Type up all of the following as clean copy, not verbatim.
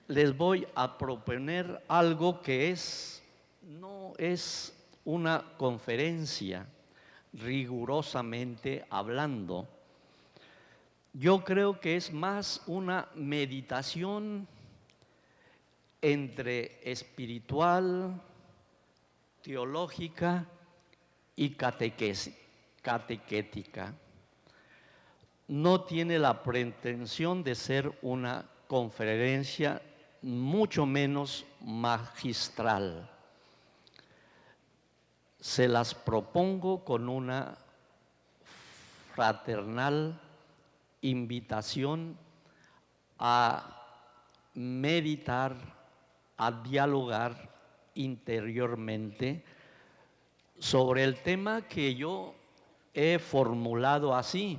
les voy a proponer algo que no es una conferencia, rigurosamente hablando. Yo creo que es más una meditación entre espiritual, teológica y catequética. No tiene la pretensión de ser una conferencia, mucho menos magistral. Se las propongo con una fraternal invitación a meditar, a dialogar interiormente sobre el tema que yo he formulado así: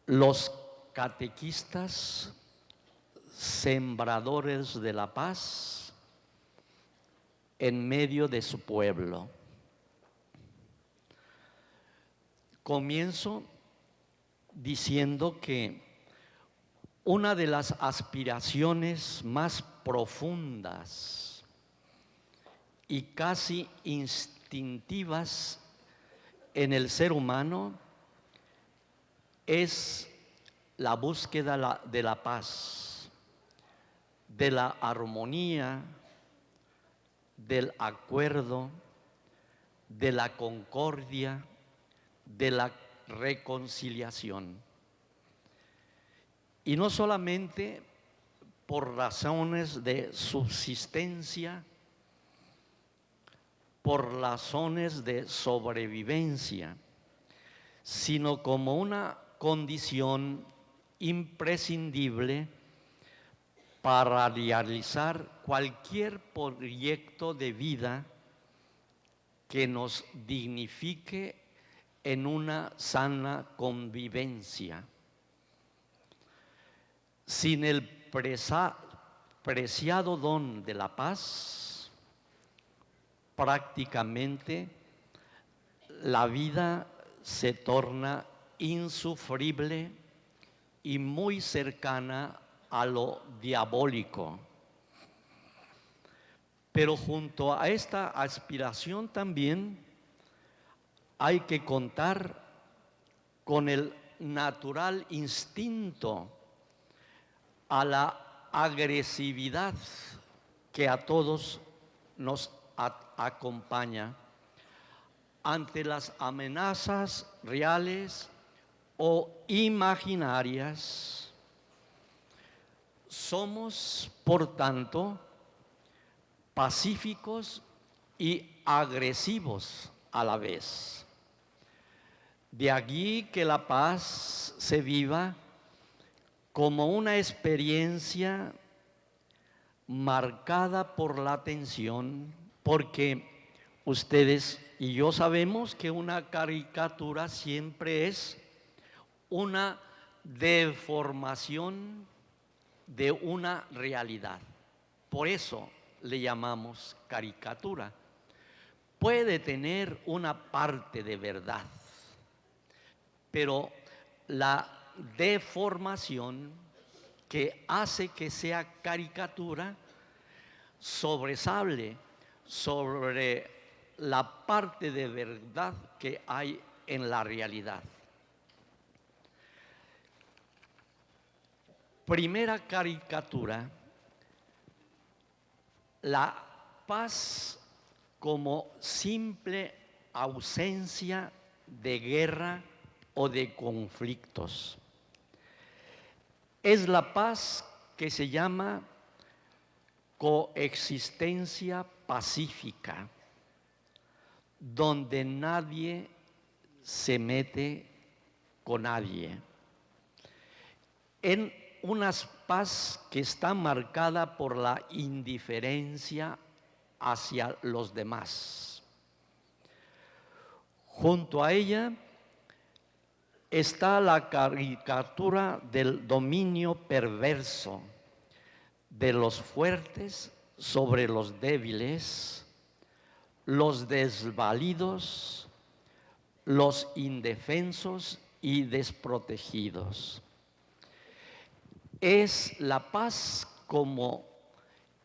los catequistas sembradores de la paz en medio de su pueblo. Comienzo diciendo que una de las aspiraciones más profundas y casi instintivas en el ser humano es la búsqueda de la paz, de la armonía, del acuerdo, de la concordia, de la reconciliación. Y no solamente por razones de subsistencia, por razones de sobrevivencia, sino como una condición imprescindible para realizar cualquier proyecto de vida que nos dignifique en una sana convivencia. Sin el preciado don de la paz, prácticamente la vida se torna insufrible y muy cercana a lo diabólico. Pero junto a esta aspiración también hay que contar con el natural instinto a la agresividad que a todos nos acompaña ante las amenazas reales o imaginarias. Somos, por tanto, pacíficos y agresivos a la vez. De allí que la paz se viva como una experiencia marcada por la tensión, porque ustedes y yo sabemos que una caricatura siempre es una deformación de una realidad. Por eso le llamamos caricatura. Puede tener una parte de verdad, pero la deformación que hace que sea caricatura sobresale sobre la parte de verdad que hay en la realidad. Primera caricatura: la paz como simple ausencia de guerra o de conflictos. Es la paz que se llama coexistencia pacífica, donde nadie se mete con nadie. En una paz que está marcada por la indiferencia hacia los demás. Junto a ella está la caricatura del dominio perverso de los fuertes sobre los débiles, los desvalidos, los indefensos y desprotegidos. Es la paz como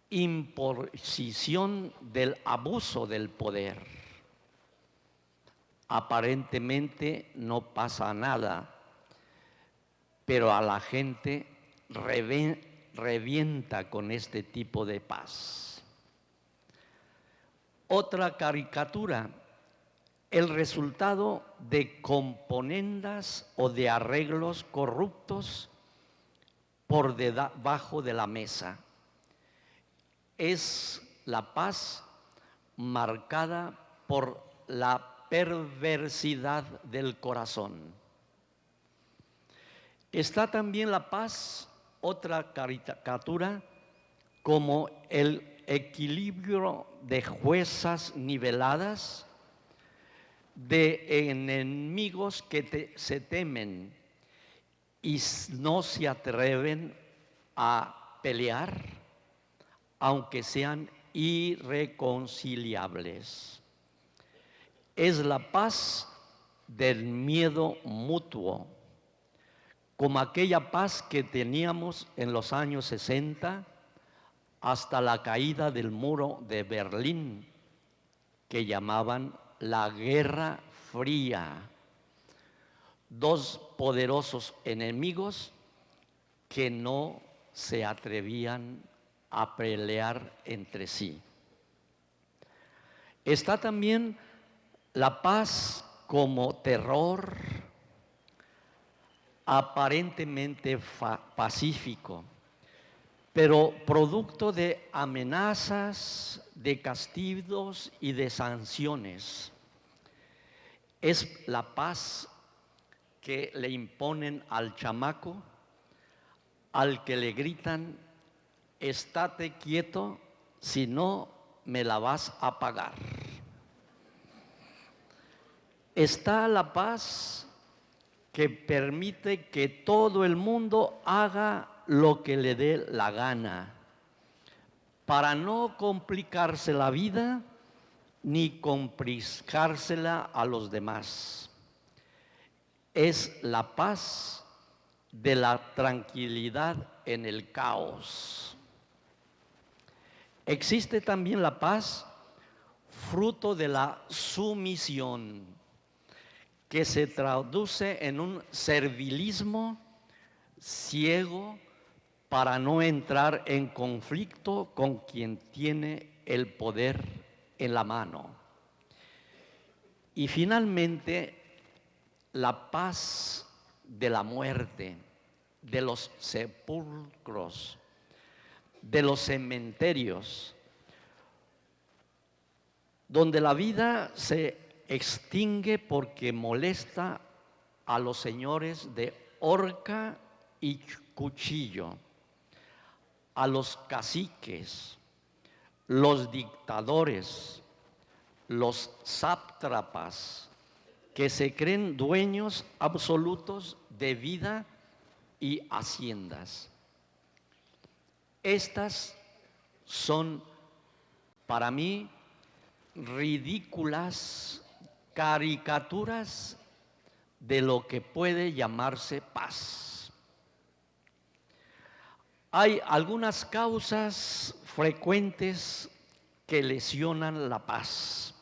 imposición del abuso del poder. Aparentemente no pasa nada, pero a la gente revienta con este tipo de paz. Otra caricatura, el resultado de componendas o de arreglos corruptos por debajo de la mesa. Es la paz marcada por la perversidad del corazón. Está también la paz, otra caricatura, como el equilibrio de fuerzas niveladas, de enemigos que se temen y no se atreven a pelear, aunque sean irreconciliables. Es la paz del miedo mutuo, como aquella paz que teníamos en los años 60 hasta la caída del muro de Berlín, que llamaban la Guerra Fría. Dos poderosos enemigos que no se atrevían a pelear entre sí. Está también la paz como terror aparentemente pacífico, pero producto de amenazas, de castigos y de sanciones. Es la paz que le imponen al chamaco, al que le gritan: estate quieto, si no me la vas a pagar. Está la paz que permite que todo el mundo haga lo que le dé la gana, para no complicarse la vida ni complicársela a los demás. Es la paz de la tranquilidad en el caos. Existe también la paz fruto de la sumisión, que se traduce en un servilismo ciego para no entrar en conflicto con quien tiene el poder en la mano. Y finalmente, la paz de la muerte, de los sepulcros, de los cementerios, donde la vida se extingue porque molesta a los señores de horca y cuchillo, a los caciques, los dictadores, los sátrapas, que se creen dueños absolutos de vida y haciendas. Estas son, para mí, ridículas caricaturas de lo que puede llamarse paz. Hay algunas causas frecuentes que lesionan la paz.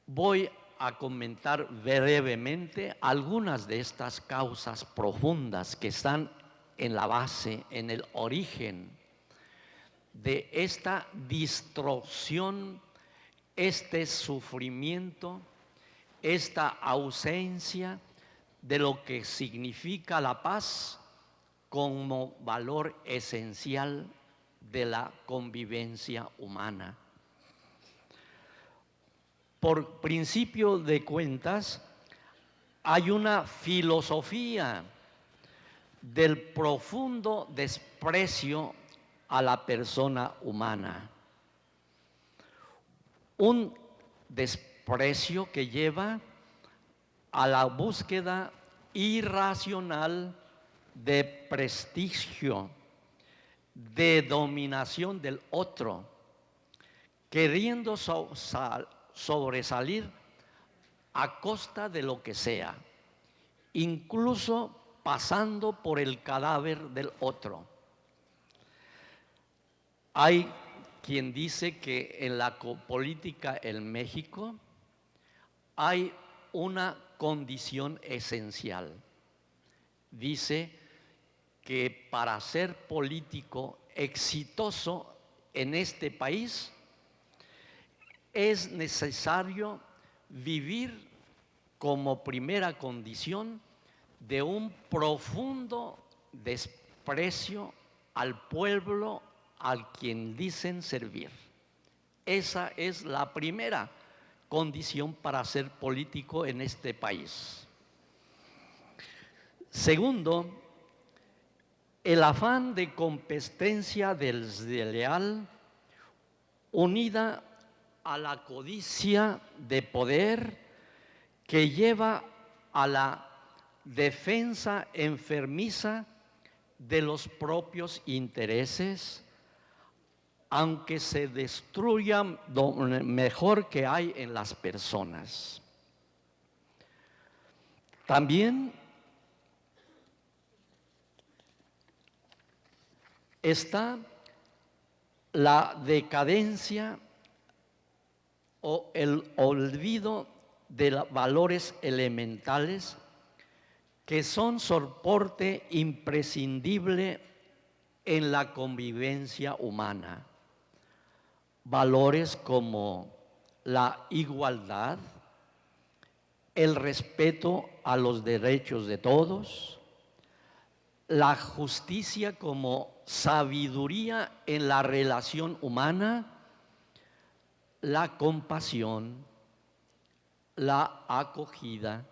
Voy a comentar brevemente algunas de estas causas profundas que están en la base, en el origen de esta distorsión, este sufrimiento, esta ausencia de lo que significa la paz como valor esencial de la convivencia humana. Por principio de cuentas, hay una filosofía del profundo desprecio a la persona humana. Un desprecio que lleva a la búsqueda irracional de prestigio, de dominación del otro, queriendo sobresalir a costa de lo que sea, incluso pasando por el cadáver del otro. Hay quien dice que en la política en México hay una condición esencial. Dice que para ser político exitoso en este país es necesario vivir como primera condición de un profundo desprecio al pueblo al quien dicen servir. Esa es la primera condición para ser político en este país. Segundo, el afán de competencia desleal unida a la codicia de poder que lleva a la defensa enfermiza de los propios intereses, aunque se destruya lo mejor que hay en las personas. También está la decadencia o el olvido de los valores elementales que son soporte imprescindible en la convivencia humana. Valores como la igualdad, el respeto a los derechos de todos, la justicia como sabiduría en la relación humana, la compasión, la acogida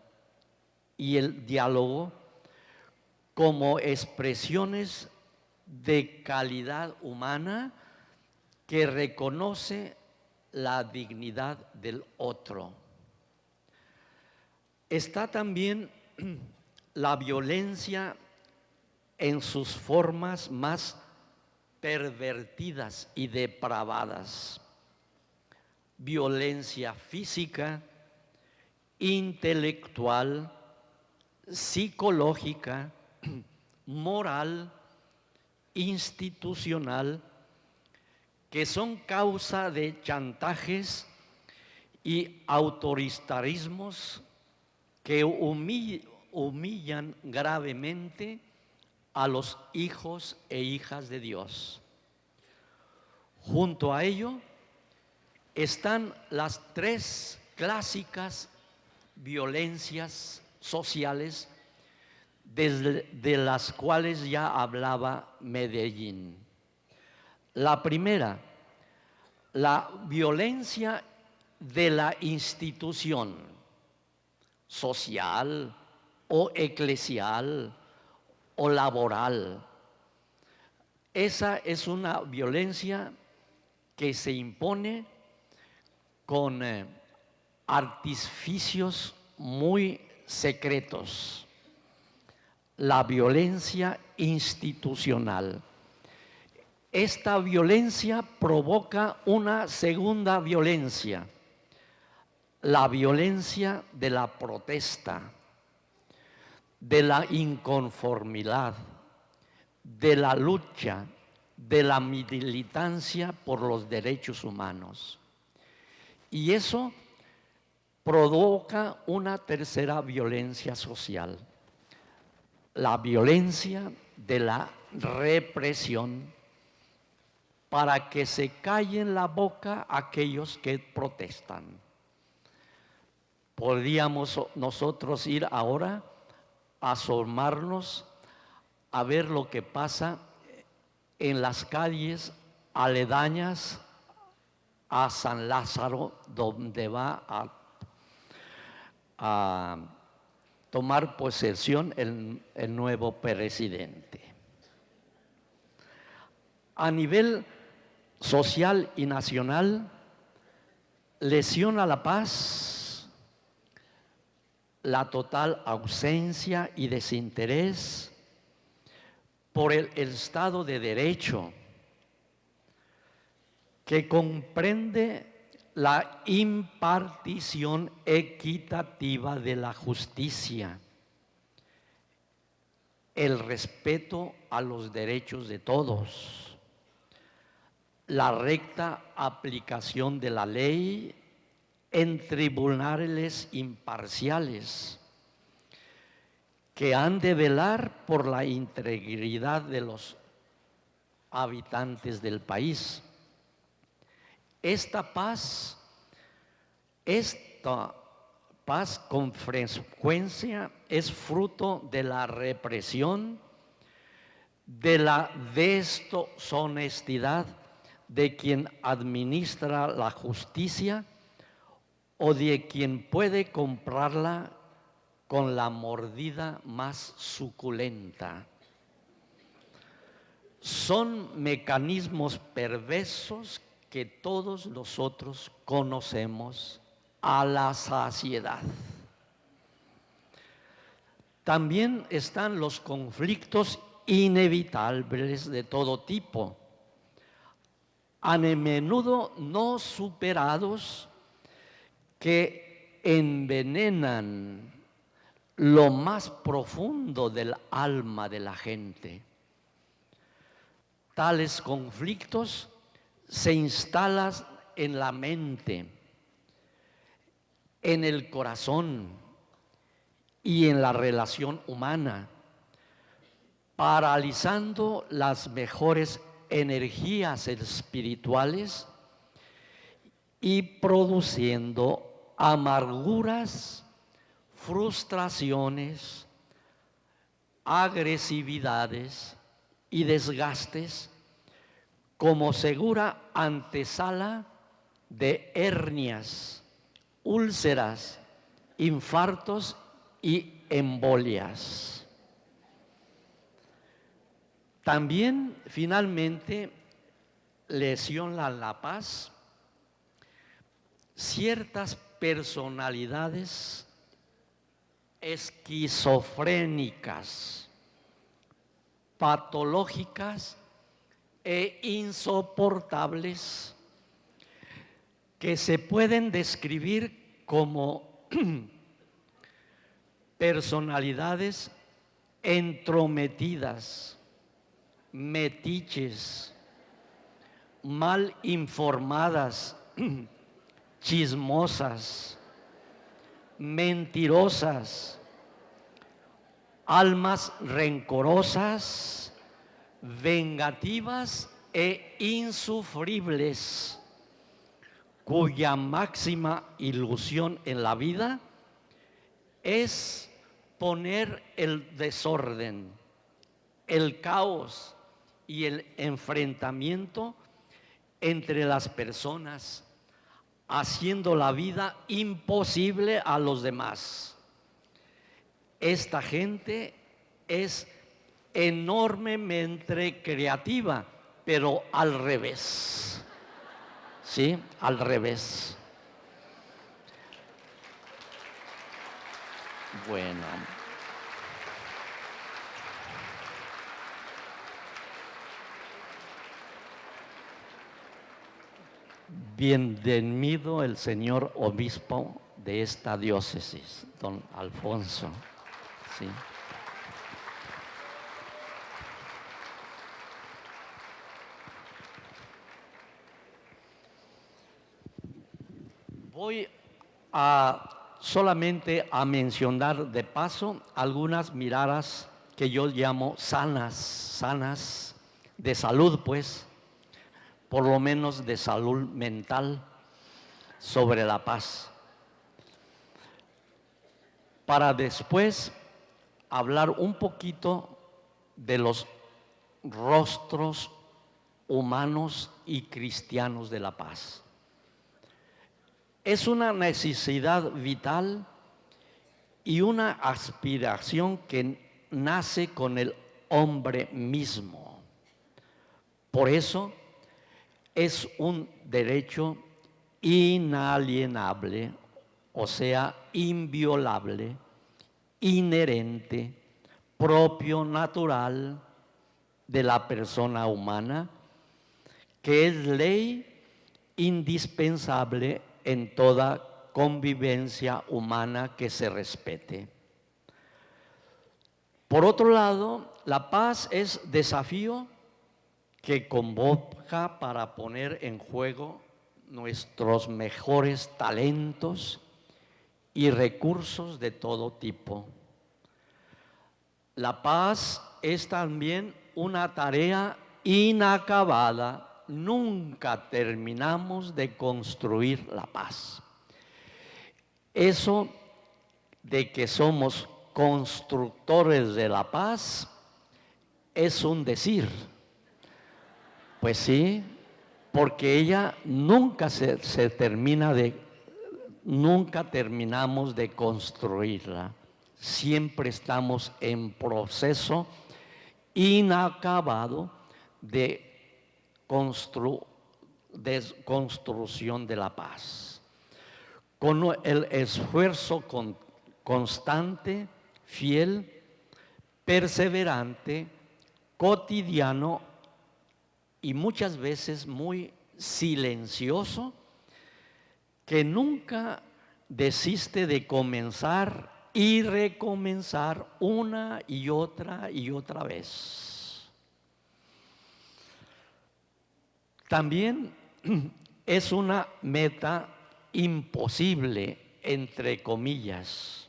y el diálogo como expresiones de calidad humana que reconoce la dignidad del otro. Está también la violencia en sus formas más pervertidas y depravadas. Violencia física, intelectual, psicológica, moral, institucional, que son causa de chantajes y autoritarismos que humillan gravemente a los hijos e hijas de Dios. Junto a ello están las tres clásicas violencias sociales de las cuales ya hablaba Medellín. La primera, la violencia de la institución social o eclesial o laboral. Esa es una violencia que se impone con artificios muy secretos. La violencia institucional. Esta violencia provoca una segunda violencia, la violencia de la protesta, de la inconformidad, de la lucha, de la militancia por los derechos humanos. Y eso provoca una tercera violencia social, la violencia de la represión, para que se callen la boca aquellos que protestan. Podríamos nosotros ir ahora a asomarnos a ver lo que pasa en las calles aledañas a San Lázaro, donde va a tomar posesión el nuevo presidente. A nivel social y nacional, lesiona la paz, la total ausencia y desinterés por el Estado de Derecho, que comprende la impartición equitativa de la justicia, el respeto a los derechos de todos, la recta aplicación de la ley en tribunales imparciales que han de velar por la integridad de los habitantes del país. Esta paz con frecuencia es fruto de la represión, de la deshonestidad de quien administra la justicia o de quien puede comprarla con la mordida más suculenta. Son mecanismos perversos que todos nosotros conocemos a la saciedad. También están los conflictos inevitables de todo tipo, a menudo no superados, que envenenan lo más profundo del alma de la gente. Tales conflictos se instalan en la mente, en el corazón y en la relación humana, paralizando las mejores energías espirituales y produciendo amarguras, frustraciones, agresividades y desgastes como segura antesala de hernias, úlceras, infartos y embolias. También, finalmente, lesiona la paz ciertas personalidades esquizofrénicas, patológicas e insoportables que se pueden describir como personalidades entrometidas, metiches, mal informadas, chismosas, mentirosas, almas rencorosas, vengativas e insufribles, cuya máxima ilusión en la vida es poner el desorden, el caos y el enfrentamiento entre las personas, haciendo la vida imposible a los demás. Esta gente es enormemente creativa, pero al revés. ¿Sí? Al revés. Bueno. Bienvenido el señor obispo de esta diócesis, don Alfonso. Sí. Voy solamente a mencionar de paso algunas miradas que yo llamo sanas de salud, pues, por lo menos de salud mental sobre la paz. Para después hablar un poquito de los rostros humanos y cristianos de la paz. Es una necesidad vital y una aspiración que nace con el hombre mismo. Por eso es un derecho inalienable, o sea, inviolable, inherente, propio, natural de la persona humana, que es ley indispensable en toda convivencia humana que se respete. Por otro lado, la paz es desafío que convoca para poner en juego nuestros mejores talentos y recursos de todo tipo. La paz es también una tarea inacabada. Nunca terminamos de construir la paz. Eso de que somos constructores de la paz es un decir. Pues sí, porque ella nunca se termina nunca terminamos de construirla. Siempre estamos en proceso inacabado de construcción de la paz. Con el esfuerzo constante, fiel, perseverante, cotidiano y muchas veces muy silencioso, que nunca desiste de comenzar y recomenzar una y otra vez. También es una meta imposible, entre comillas,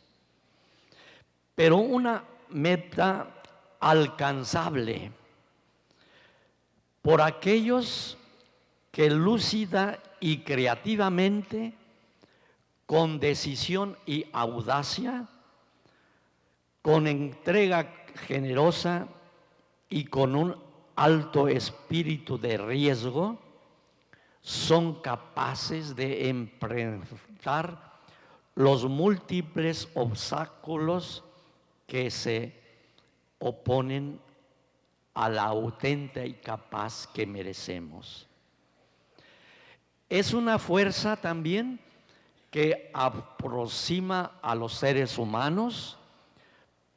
pero una meta alcanzable por aquellos que lúcida y creativamente, con decisión y audacia, con entrega generosa y con un alto espíritu de riesgo, son capaces de enfrentar los múltiples obstáculos que se oponen a la auténtica paz que merecemos. Es una fuerza también que aproxima a los seres humanos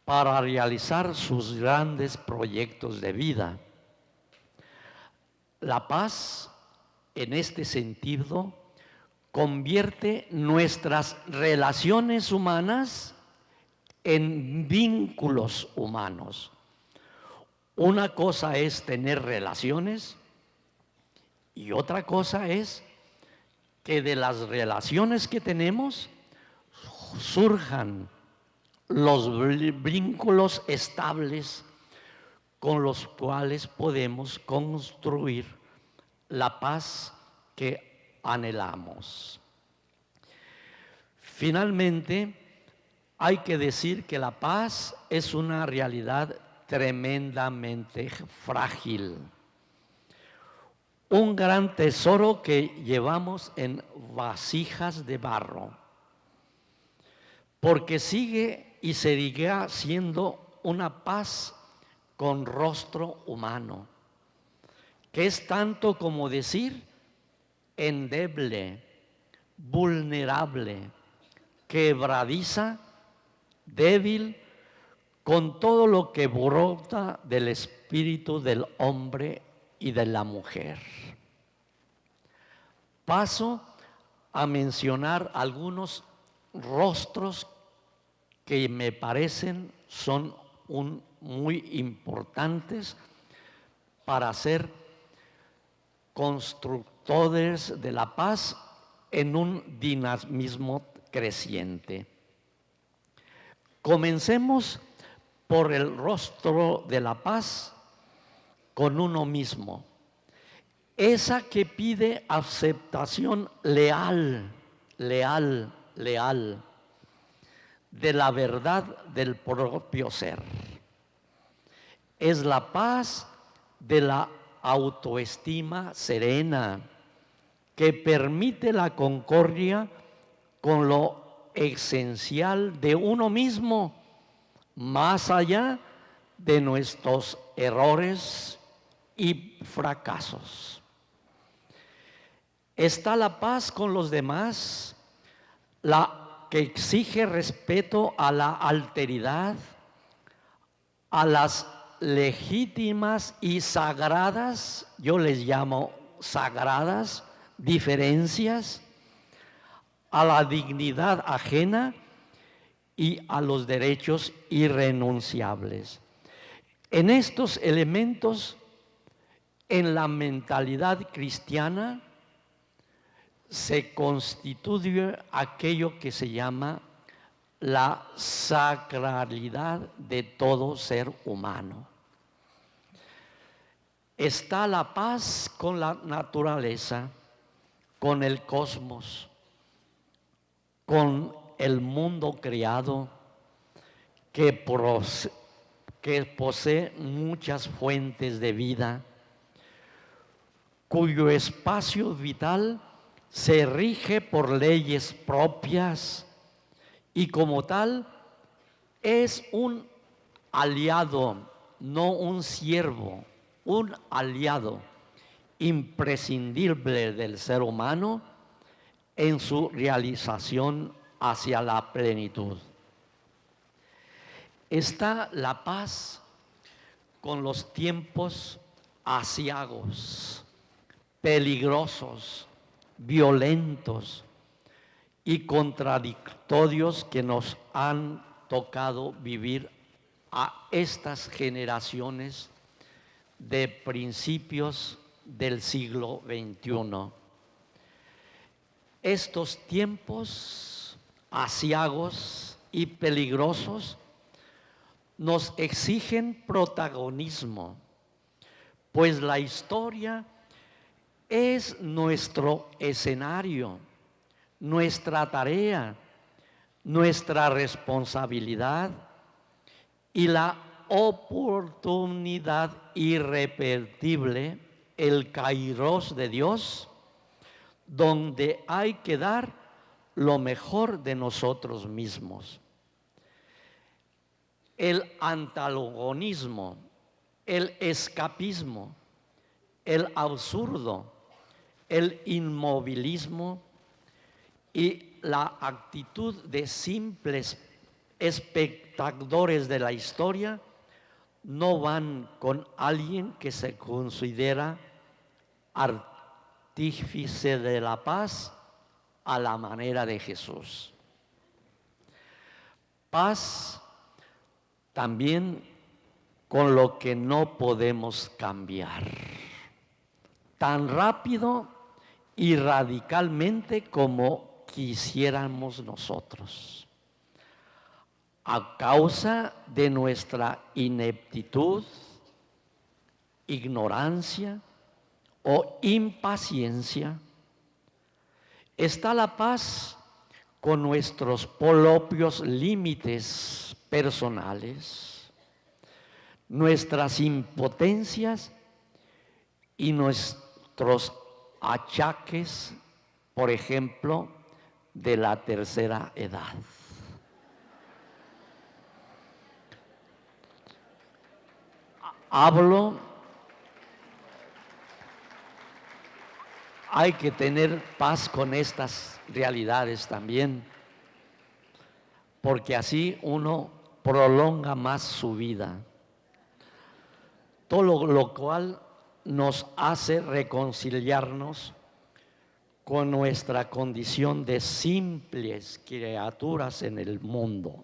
para realizar sus grandes proyectos de vida. La paz, en este sentido, convierte nuestras relaciones humanas en vínculos humanos. Una cosa es tener relaciones y otra cosa es que de las relaciones que tenemos surjan los vínculos estables con los cuales podemos construir la paz que anhelamos. Finalmente, hay que decir que la paz es una realidad tremendamente frágil. Un gran tesoro que llevamos en vasijas de barro, porque sigue y seguirá siendo una paz con rostro humano, que es tanto como decir endeble, vulnerable, quebradiza, débil, con todo lo que brota del espíritu del hombre y de la mujer. Paso a mencionar algunos rostros que me parecen son muy importantes para ser constructores de la paz en un dinamismo creciente. Comencemos por el rostro de la paz con uno mismo. Esa que pide aceptación leal de la verdad del propio ser. Es la paz de la autoestima serena que permite la concordia con lo esencial de uno mismo, más allá de nuestros errores y fracasos. Está la paz con los demás, la que exige respeto a la alteridad, a las legítimas y sagradas, yo les llamo sagradas, diferencias, a la dignidad ajena y a los derechos irrenunciables. En estos elementos En la mentalidad cristiana se constituye aquello que se llama la sacralidad de todo ser humano. Está la paz con la naturaleza, con el cosmos, con el mundo creado que posee muchas fuentes de vida, cuyo espacio vital se rige por leyes propias y como tal es un aliado, no un siervo, un aliado imprescindible del ser humano en su realización hacia la plenitud. Está la paz con los tiempos aciagos, peligrosos, violentos y contradictorios que nos han tocado vivir a estas generaciones de principios del siglo XXI. Estos tiempos aciagos y peligrosos nos exigen protagonismo, pues la historia es nuestro escenario, nuestra tarea, nuestra responsabilidad y la oportunidad irrepetible, el kairos de Dios, donde hay que dar lo mejor de nosotros mismos. El antagonismo, el escapismo, el absurdo, el inmovilismo y la actitud de simples espectadores de la historia no van con alguien que se considera artífice de la paz a la manera de Jesús. Paz también con lo que no podemos cambiar tan rápido y radicalmente como quisiéramos nosotros, a causa de nuestra ineptitud, ignorancia o impaciencia. Está la paz con nuestros propios límites personales, nuestras impotencias y nuestros achaques, por ejemplo, de la tercera edad. Hay que tener paz con estas realidades también, porque así uno prolonga más su vida. Todo lo cual nos hace reconciliarnos con nuestra condición de simples criaturas en el mundo.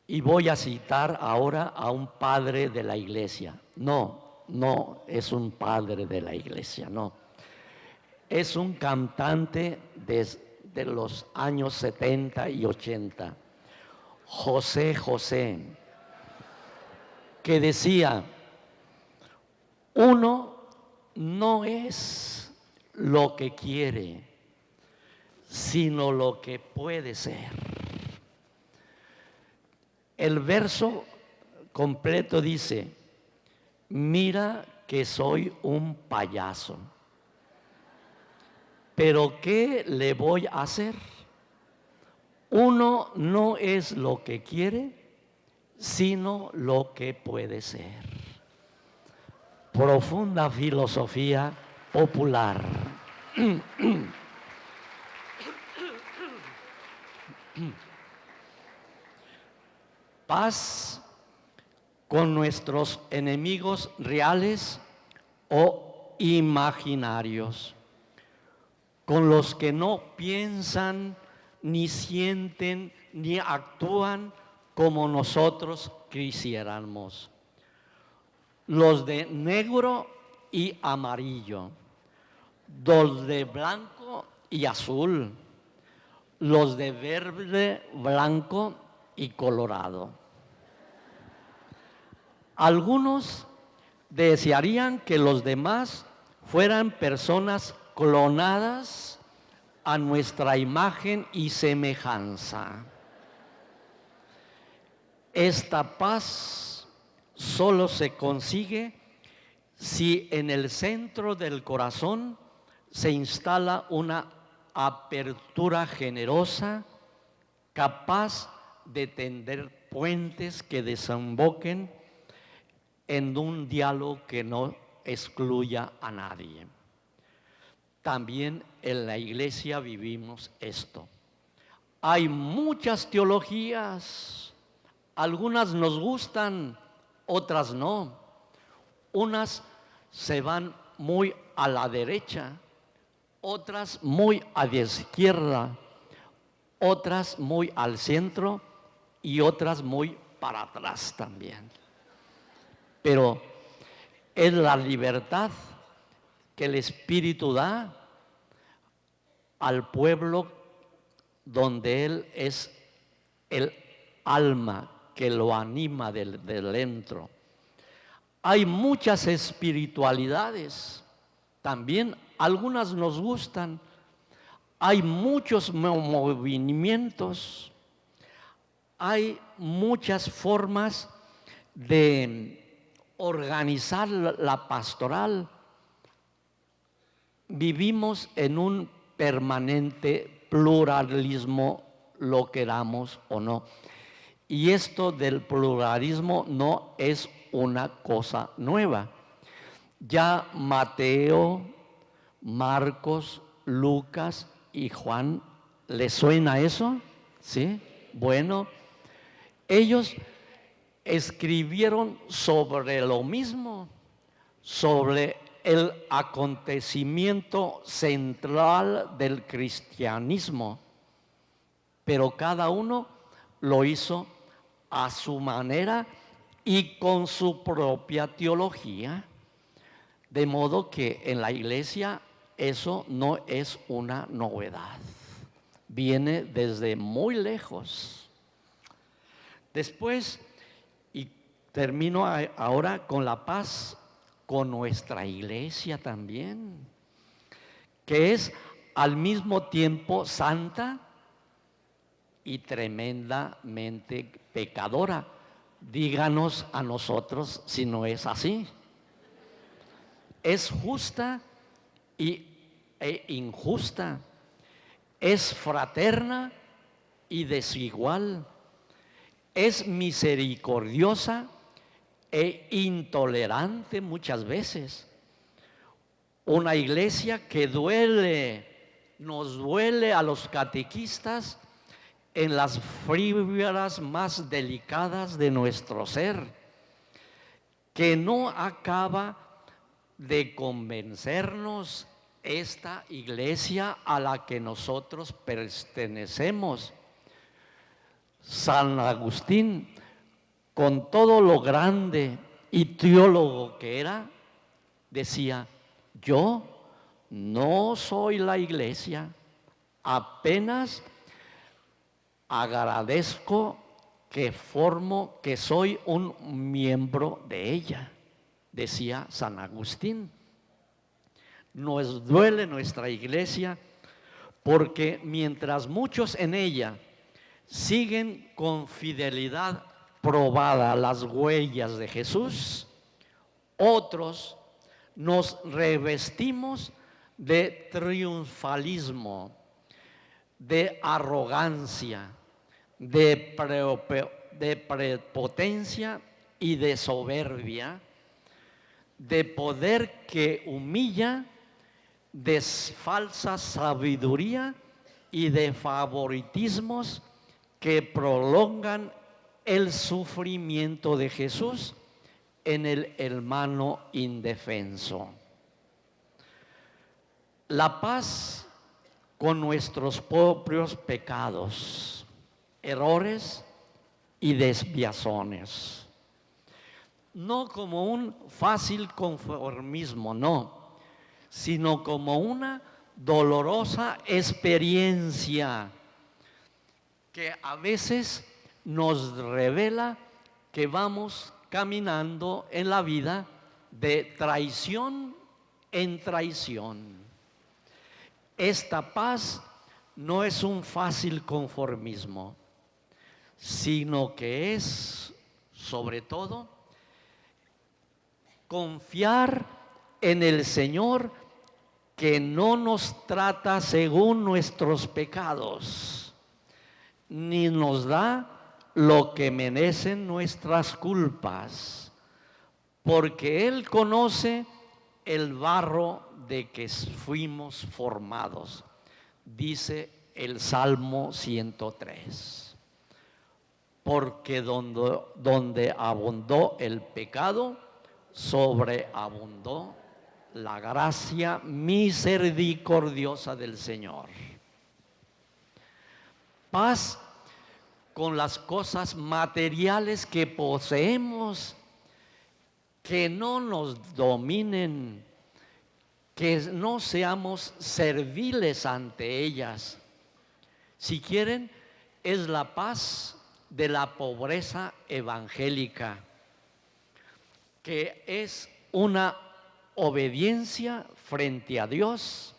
Y voy a citar ahora a un padre de la iglesia. No es un padre de la iglesia, no. Es un cantante de los años 70 y 80, José José, que decía: uno no es lo que quiere, sino lo que puede ser. El verso completo dice: mira que soy un payaso, pero ¿qué le voy a hacer? Uno no es lo que quiere, sino lo que puede ser. Profunda filosofía popular. Paz con nuestros enemigos reales o imaginarios, con los que no piensan, ni sienten, ni actúan como nosotros quisiéramos. los de negro y amarillo, los de blanco y azul, los de verde, blanco y colorado. Algunos desearían que los demás fueran personas clonadas a nuestra imagen y semejanza. Esta paz solo se consigue si en el centro del corazón se instala una apertura generosa, capaz de tender puentes que desemboquen en un diálogo que no excluya a nadie. También en la iglesia vivimos esto. Hay muchas teologías, algunas nos gustan, otras no. Unas se van muy a la derecha, otras muy a la izquierda, otras muy al centro y otras muy para atrás también. Pero es la libertad que el Espíritu da al pueblo donde Él es el alma que lo anima de dentro. Hay muchas espiritualidades, también algunas nos gustan. Hay muchos movimientos, hay muchas formas de organizar la pastoral. Vivimos en un permanente pluralismo, lo queramos o no. Y esto del pluralismo no es una cosa nueva. Ya Mateo, Marcos, Lucas y Juan, ¿les suena eso? ¿Sí? Bueno, ellos escribieron sobre lo mismo, sobre el acontecimiento central del cristianismo, pero cada uno lo hizo a su manera y con su propia teología, de modo que en la iglesia eso no es una novedad, viene desde muy lejos. Después, y termino ahora con la paz con nuestra iglesia también, que es al mismo tiempo santa y tremendamente pecadora. Díganos a nosotros si no es así. Es justa e injusta, es fraterna y desigual, es misericordiosa e intolerante muchas veces. Una iglesia que nos duele a los catequistas en las fibras más delicadas de nuestro ser, que no acaba de convencernos esta iglesia a la que nosotros pertenecemos. San Agustín, con todo lo grande y teólogo que era, decía: yo no soy la iglesia, apenas agradezco que soy un miembro de ella, decía San Agustín. Nos duele nuestra iglesia porque mientras muchos en ella siguen con fidelidad probada las huellas de Jesús, otros nos revestimos de triunfalismo, de arrogancia, de prepotencia y de soberbia, de poder que humilla, de falsa sabiduría y de favoritismos que prolongan el sufrimiento de Jesús en el hermano indefenso. La paz con nuestros propios pecados, errores y desviaciones. no como un fácil conformismo, no, sino como una dolorosa experiencia que a veces nos revela que vamos caminando en la vida de traición en traición. Esta paz no es un fácil conformismo, sino que es, sobre todo, confiar en el Señor, que no nos trata según nuestros pecados, ni nos da lo que merecen nuestras culpas, porque Él conoce el barro de que fuimos formados, dice el Salmo 103. Porque donde abundó el pecado, sobreabundó la gracia misericordiosa del Señor. Paz con las cosas materiales que poseemos, que no nos dominen, que no seamos serviles ante ellas. Si quieren, es la paz de la pobreza evangélica, que es una obediencia frente a Dios,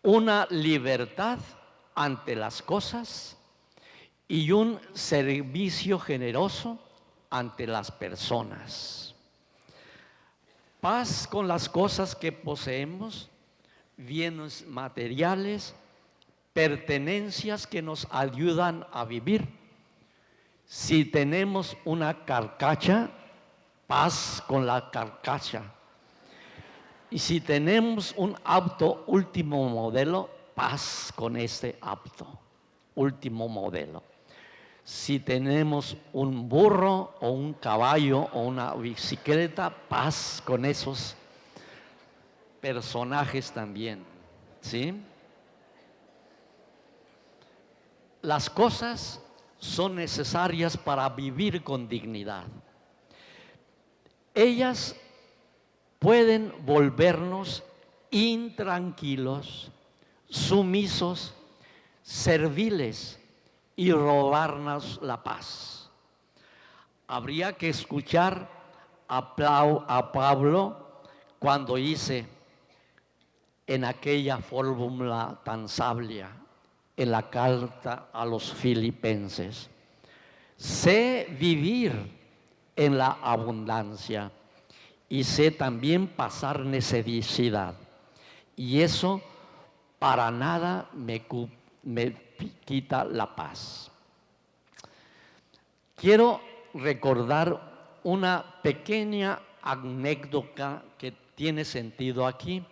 una libertad ante las cosas y un servicio generoso ante las personas. Paz con las cosas que poseemos, bienes materiales, pertenencias que nos ayudan a vivir. Si tenemos una carcacha, paz con la carcacha. Y si tenemos un auto último modelo, paz con este auto último modelo. Si tenemos un burro o un caballo o una bicicleta, paz con esos personajes también, ¿sí? Las cosas son necesarias para vivir con dignidad. Ellas pueden volvernos intranquilos, sumisos, serviles y robarnos la paz. Habría que escuchar a Pablo cuando dice en aquella fórmula tan sabia en la carta a los filipenses: sé vivir en la abundancia y sé también pasar necesidad, y eso para nada me quita la paz. Quiero recordar una pequeña anécdota que tiene sentido aquí.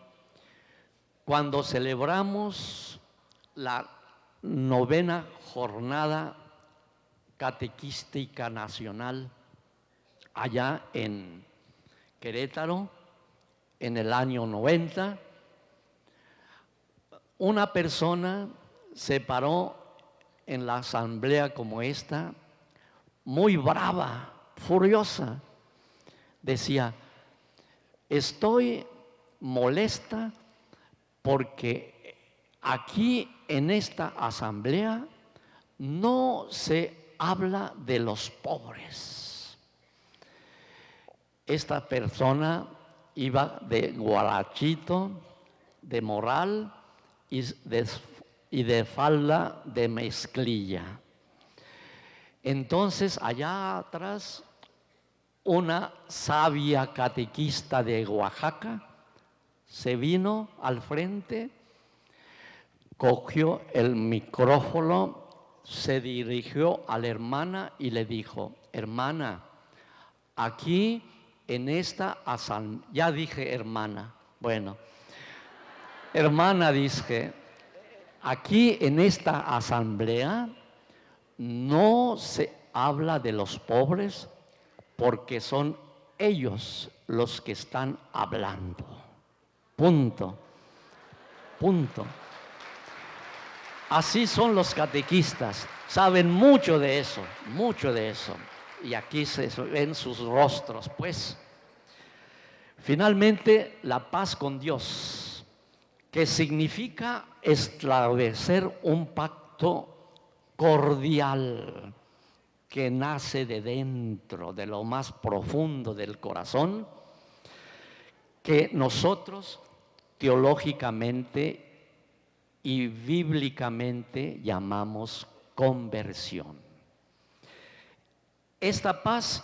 Cuando celebramos la 9ª jornada catequística nacional allá en Querétaro, en el año 90, una persona se paró en la asamblea como esta, muy brava, furiosa. Decía: estoy molesta porque aquí en esta asamblea no se habla de los pobres. Esta persona iba de guarachito, de morral y de falda de mezclilla. Entonces, allá atrás, una sabia catequista de Oaxaca se vino al frente, cogió el micrófono, se dirigió a la hermana y le dijo: hermana, aquí en esta asamblea, ya dije hermana, bueno, hermana, dije, aquí en esta asamblea no se habla de los pobres porque son ellos los que están hablando. Punto. Punto. Así son los catequistas, saben mucho de eso, mucho de eso. y aquí se ven sus rostros, pues. Finalmente, la paz con Dios, que significa establecer un pacto cordial que nace de dentro, de lo más profundo del corazón, que nosotros teológicamente y bíblicamente llamamos conversión. Esta paz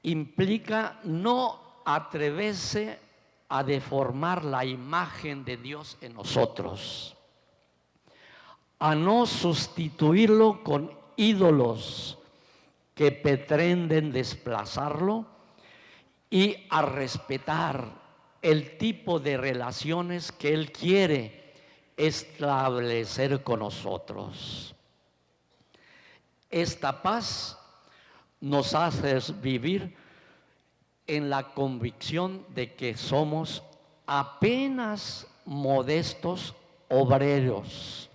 implica no atreverse a deformar la imagen de Dios en nosotros, a no sustituirlo con ídolos que pretenden desplazarlo y a respetar el tipo de relaciones que Él quiere establecer con nosotros. Esta paz nos hace vivir en la convicción de que somos apenas modestos obreros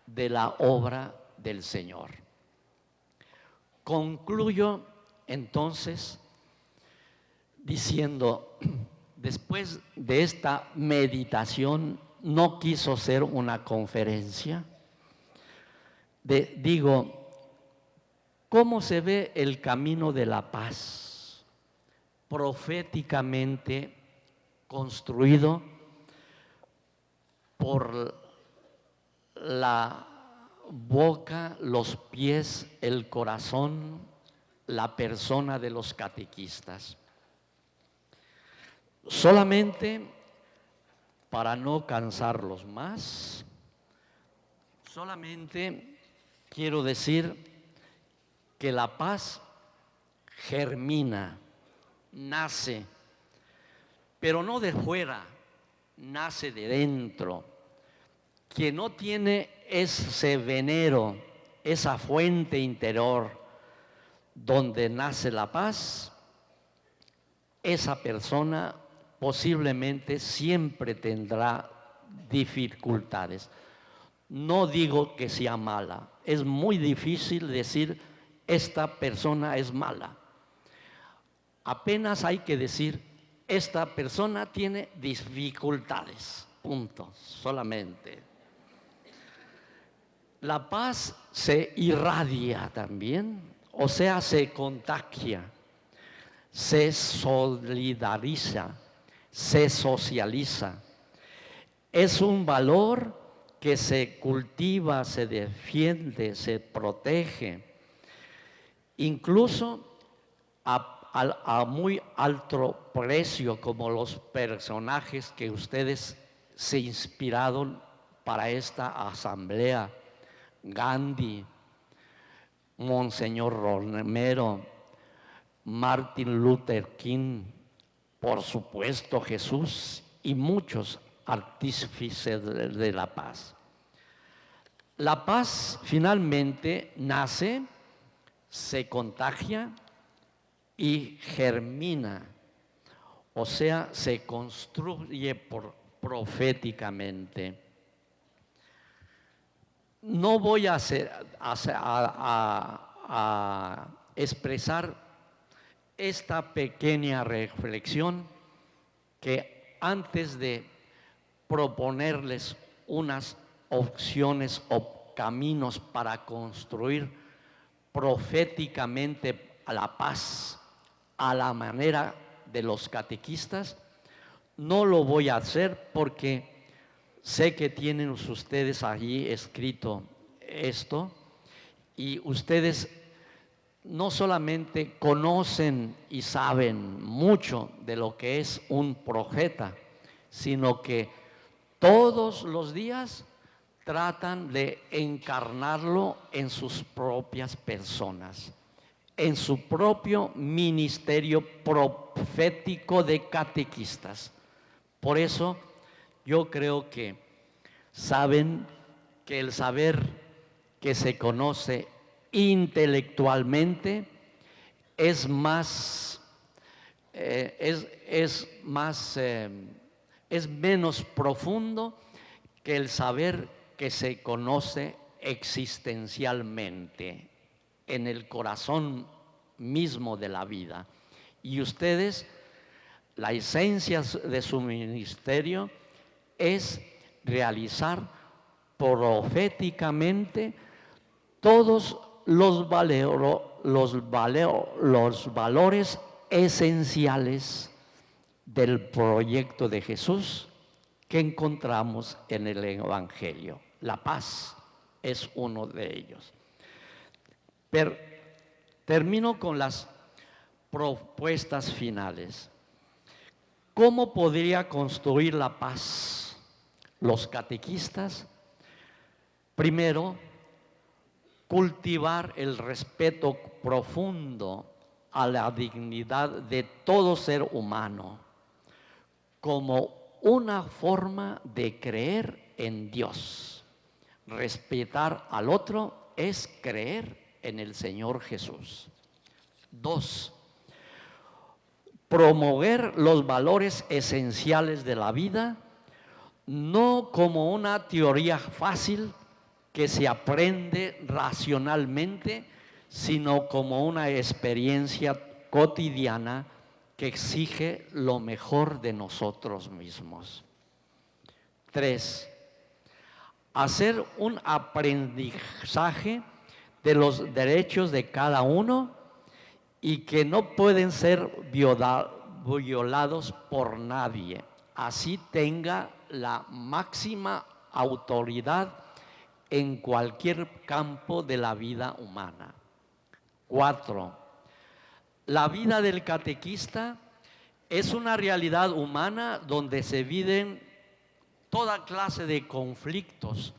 de la obra del Señor. Concluyo entonces diciendo, después de esta meditación, no quiso ser una conferencia, digo, ¿cómo se ve el camino de la paz proféticamente construido por la boca, los pies, el corazón, la persona de los catequistas? Solamente para no cansarlos más, solamente quiero decir que la paz germina, nace, pero no de fuera, nace de dentro. Quien no tiene ese venero, esa fuente interior donde nace la paz, esa persona posiblemente siempre tendrá dificultades. No digo que sea mala, es muy difícil decir esta persona es mala. Apenas hay que decir esta persona tiene dificultades, punto, solamente. La paz se irradia también, o sea, se contagia, se solidariza, se socializa. Es un valor que se cultiva, se defiende, se protege, incluso a muy alto precio, como los personajes que ustedes se inspiraron para esta asamblea: Gandhi, Monseñor Romero, Martin Luther King, por supuesto Jesús y muchos artífices de la paz. La paz finalmente nace, se contagia y germina, o sea, se construye proféticamente. No voy a expresar esta pequeña reflexión, que antes de proponerles unas opciones o caminos para construir proféticamente la paz a la manera de los catequistas, no lo voy a hacer porque sé que tienen ustedes allí escrito esto, y ustedes no solamente conocen y saben mucho de lo que es un profeta, sino que todos los días tratan de encarnarlo en sus propias personas, en su propio ministerio profético de catequistas. Por eso yo creo que saben que el saber que se conoce intelectualmente es menos profundo que el saber que se conoce existencialmente en el corazón mismo de la vida. Y ustedes, la esencia de su ministerio es realizar proféticamente todos los valores esenciales del proyecto de Jesús que encontramos en el Evangelio. La paz es uno de ellos. Pero termino con las propuestas finales. ¿Cómo podría construir la paz? Los catequistas, primero, cultivar el respeto profundo a la dignidad de todo ser humano como una forma de creer en Dios. Respetar al otro es creer en el Señor Jesús. 2. Promover los valores esenciales de la vida, no como una teoría fácil que se aprende racionalmente, sino como una experiencia cotidiana que exige lo mejor de nosotros mismos. 3. Hacer un aprendizaje de los derechos de cada uno y que no pueden ser violados por nadie. Así tenga la máxima autoridad en cualquier campo de la vida humana. 4. La vida del catequista es una realidad humana donde se viven toda clase de conflictos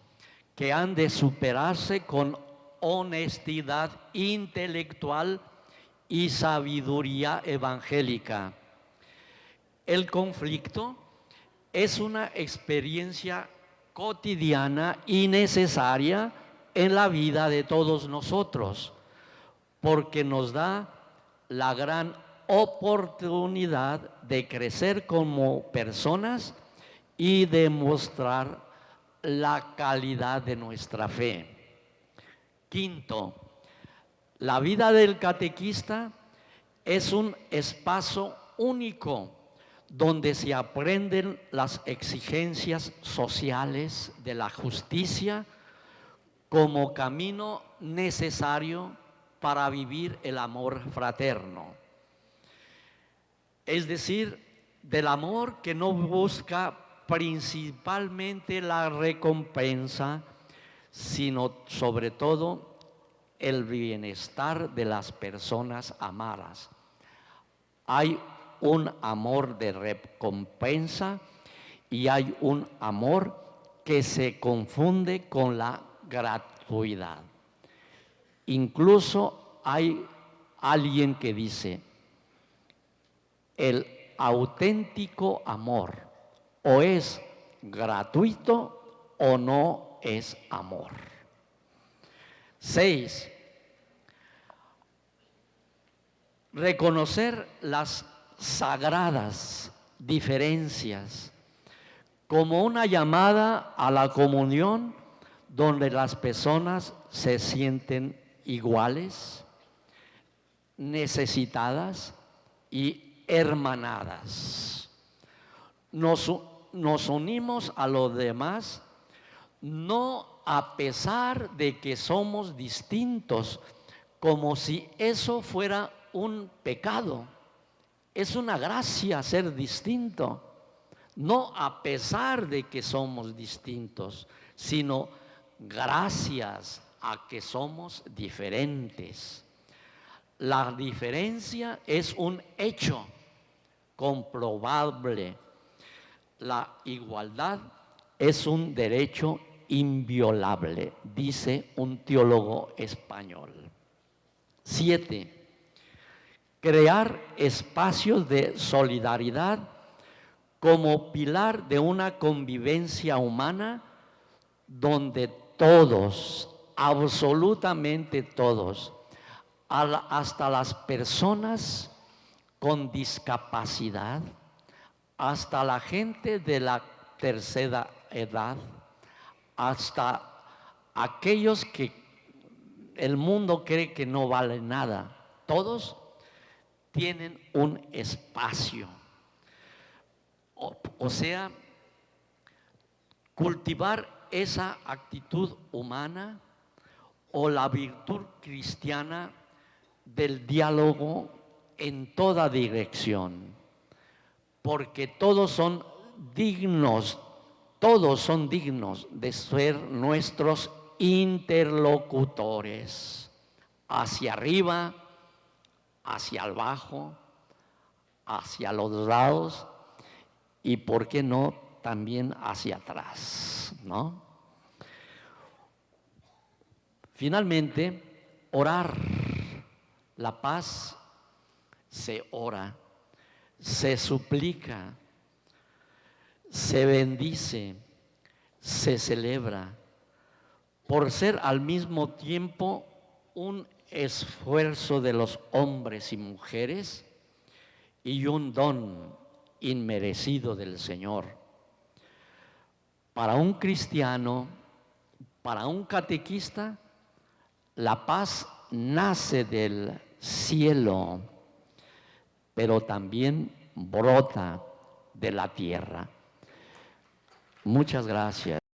que han de superarse con honestidad intelectual y sabiduría evangélica. El conflicto es una experiencia cotidiana y necesaria en la vida de todos nosotros, porque nos da la gran oportunidad de crecer como personas y demostrar la calidad de nuestra fe. 5. La vida del catequista es un espacio único donde se aprenden las exigencias sociales de la justicia como camino necesario para vivir el amor fraterno. Es decir, del amor que no busca principalmente la recompensa, sino sobre todo el bienestar de las personas amadas. Hay un amor de recompensa y hay un amor que se confunde con la gratuidad. Incluso hay alguien que dice, el auténtico amor o es gratuito o no es amor. 6. Reconocer las sagradas diferencias como una llamada a la comunión donde las personas se sienten iguales, necesitadas y hermanadas. Nos unimos a los demás no a pesar de que somos distintos, como si eso fuera un pecado. Es una gracia ser distinto, no a pesar de que somos distintos, sino gracias a que somos diferentes. La diferencia es un hecho comprobable. La igualdad es un derecho inviolable, dice un teólogo español. 7. Crear espacios de solidaridad como pilar de una convivencia humana donde todos, absolutamente todos, hasta las personas con discapacidad, hasta la gente de la tercera edad, hasta aquellos que el mundo cree que no valen nada, todos tienen un espacio. O sea, cultivar esa actitud humana o la virtud cristiana del diálogo en toda dirección, porque todos son dignos de ser nuestros interlocutores, hacia arriba, hacia abajo, hacia los lados y, ¿por qué no?, también hacia atrás, ¿no? Finalmente, orar. La paz se ora, se suplica, se bendice, se celebra, por ser al mismo tiempo un esfuerzo de los hombres y mujeres y un don inmerecido del Señor. Para un cristiano, para un catequista, la paz nace del cielo, pero también brota de la tierra. Muchas gracias.